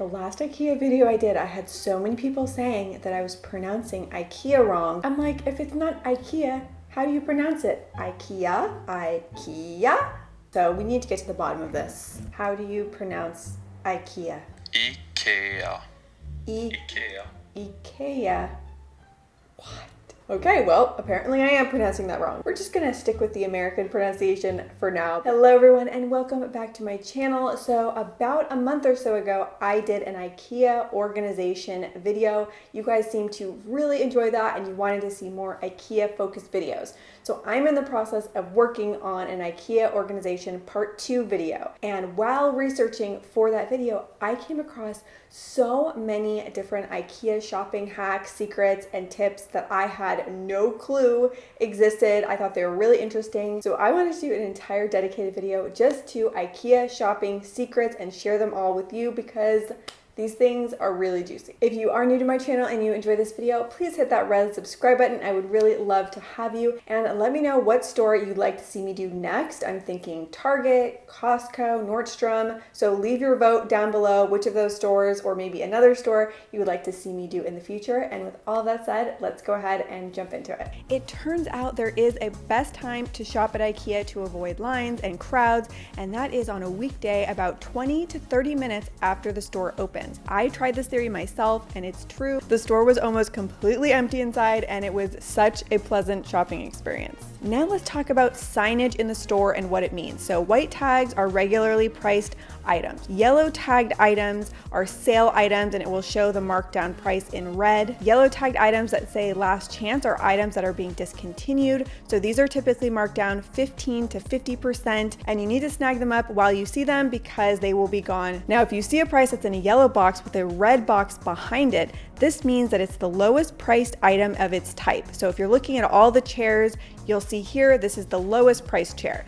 the last IKEA video I did, I had so many people saying that I was pronouncing IKEA wrong. I'm like, if it's not IKEA, how do you pronounce it? IKEA? IKEA? So we need to get to the bottom of this. How do you pronounce IKEA? IKEA. IKEA. IKEA. What? Okay, well, apparently I am pronouncing that wrong. We're just gonna stick with the American pronunciation for now. Hello everyone and welcome back to my channel. So about a month or so ago, I did an IKEA organization video. You guys seemed to really enjoy that and you wanted to see more IKEA focused videos. So I'm in the process of working on an IKEA organization part 2 video. And while researching for that video, I came across so many different IKEA shopping hacks, secrets, and tips that I had no clue existed. I thought they were really interesting. So I wanted to do an entire dedicated video just to IKEA shopping secrets and share them all with you because these things are really juicy. If you are new to my channel and you enjoy this video, please hit that red subscribe button. I would really love to have you. And let me know what store you'd like to see me do next. I'm thinking Target, Costco, Nordstrom. So leave your vote down below which of those stores or maybe another store you would like to see me do in the future. And with all that said, let's go ahead and jump into it. It turns out there is a best time to shop at IKEA to avoid lines and crowds, and that is on a weekday about 20 to 30 minutes after the store opens. I tried this theory myself and it's true. The store was almost completely empty inside and it was such a pleasant shopping experience. Now let's talk about signage in the store and what it means. So white tags are regularly priced items. Yellow tagged items are sale items and it will show the markdown price in red. Yellow tagged items that say last chance are items that are being discontinued. So these are typically marked down 15 to 50% and you need to snag them up while you see them because they will be gone. Now, if you see a price that's in a yellow box with a red box behind it, this means that it's the lowest priced item of its type. So if you're looking at all the chairs, you'll see here, this is the lowest priced chair.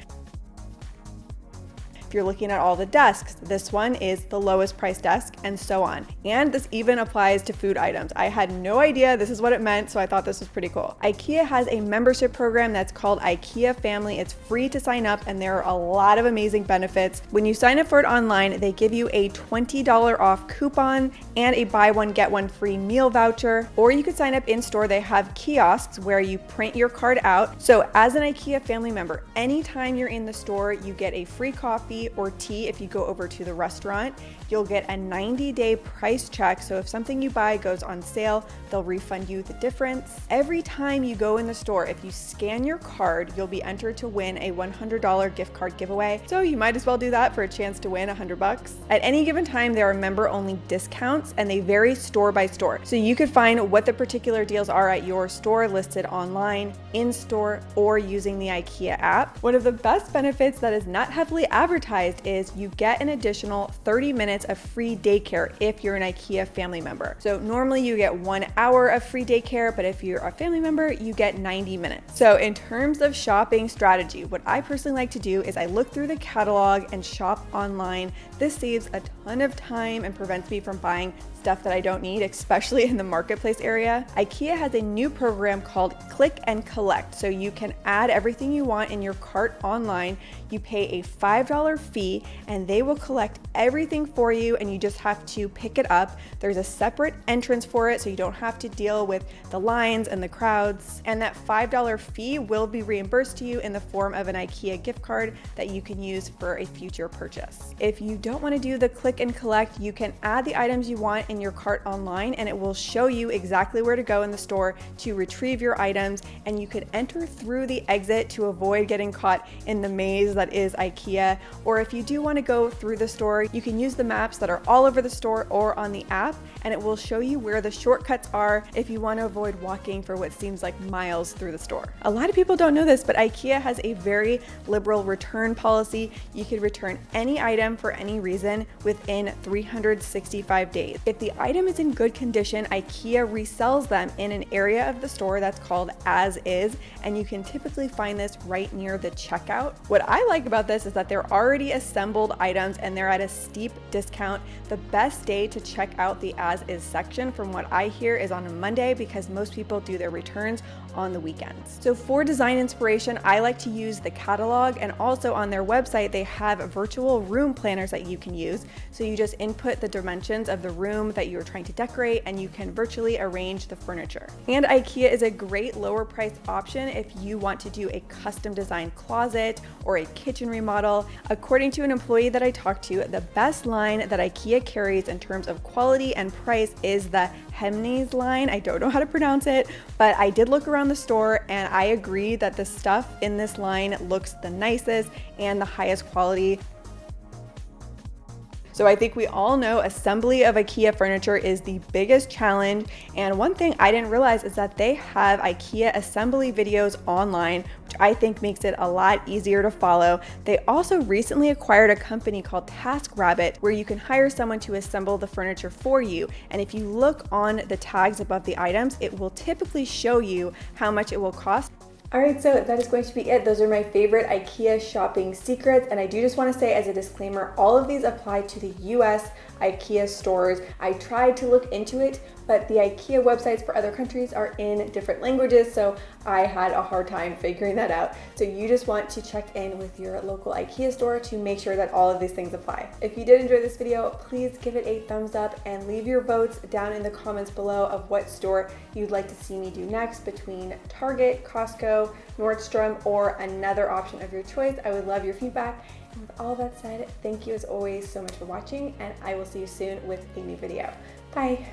If you're looking at all the desks, this one is the lowest priced desk, and so on. And this even applies to food items. I had no idea this is what it meant, so I thought this was pretty cool. IKEA has a membership program that's called IKEA Family. It's free to sign up, and there are a lot of amazing benefits. When you sign up for it online, they give you a $20 off coupon and a buy one, get one free meal voucher. Or you could sign up in store. They have kiosks where you print your card out. So as an IKEA family member, anytime you're in the store, you get a free coffee or tea. If you go over to the restaurant, you'll get a 90-day price check. So if something you buy goes on sale, they'll refund you the difference. Every time you go in the store, if you scan your card, you'll be entered to win a $100 gift card giveaway. So you might as well do that for a chance to win $100. At any given time, there are member-only discounts and they vary store by store. So you could find what the particular deals are at your store listed online, in store, or using the IKEA app. One of the best benefits that is not heavily advertised is you get an additional 30 minutes of free daycare if you're an IKEA family member. So normally you get 1 hour of free daycare, but if you're a family member, you get 90 minutes. So in terms of shopping strategy, what I personally like to do is I look through the catalog and shop online. This saves a ton of time and prevents me from buying stuff that I don't need, especially in the marketplace area. IKEA has a new program called Click and Collect. So you can add everything you want in your cart online. You pay a $5 fee and they will collect everything for you and you just have to pick it up. There's a separate entrance for it so you don't have to deal with the lines and the crowds. And that $5 fee will be reimbursed to you in the form of an IKEA gift card that you can use for a future purchase. If you don't want to do the click and collect, you can add the items you want in your cart online and it will show you exactly where to go in the store to retrieve your items, and you could enter through the exit to avoid getting caught in the maze that is IKEA. Or if you do want to go through the store, you can use the maps that are all over the store or on the app, and it will show you where the shortcuts are if you want to avoid walking for what seems like miles through the store. A lot of people don't know this, but IKEA has a very liberal return policy. You could return any item for any reason within 365 days. If the item is in good condition, IKEA resells them in an area of the store that's called as is, and you can typically find this right near the checkout. What I like about this is that they're already assembled items and they're at a steep discount discount. The best day to check out the as is section from what I hear is on a Monday because most people do their returns on the weekends. So for design inspiration, I like to use the catalog, and also on their website they have virtual room planners that you can use. So you just input the dimensions of the room that you're trying to decorate and you can virtually arrange the furniture. And IKEA is a great lower price option if you want to do a custom designed closet or a kitchen remodel. According to an employee that I talked to, the best line that IKEA carries in terms of quality and price is the Hemnes line. I don't know how to pronounce it, but I did look around the store and I agree that the stuff in this line looks the nicest and the highest quality. So I think we all know assembly of IKEA furniture is the biggest challenge, and one thing I didn't realize is that they have IKEA assembly videos online, which I think makes it a lot easier to follow. They also recently acquired a company called TaskRabbit where you can hire someone to assemble the furniture for you, and if you look on the tags above the items, it will typically show you how much it will cost. Alright, so that is going to be it. Those are my favorite IKEA shopping secrets, and I do just want to say as a disclaimer, all of these apply to the US IKEA stores. I tried to look into it, but the IKEA websites for other countries are in different languages, so I had a hard time figuring that out. So you just want to check in with your local IKEA store to make sure that all of these things apply. If you did enjoy this video, please give it a thumbs up and leave your votes down in the comments below of what store you'd like to see me do next between Target, Costco, Nordstrom, or another option of your choice. I would love your feedback. And with all that said, thank you as always so much for watching, and I will see you soon with a new video. Bye.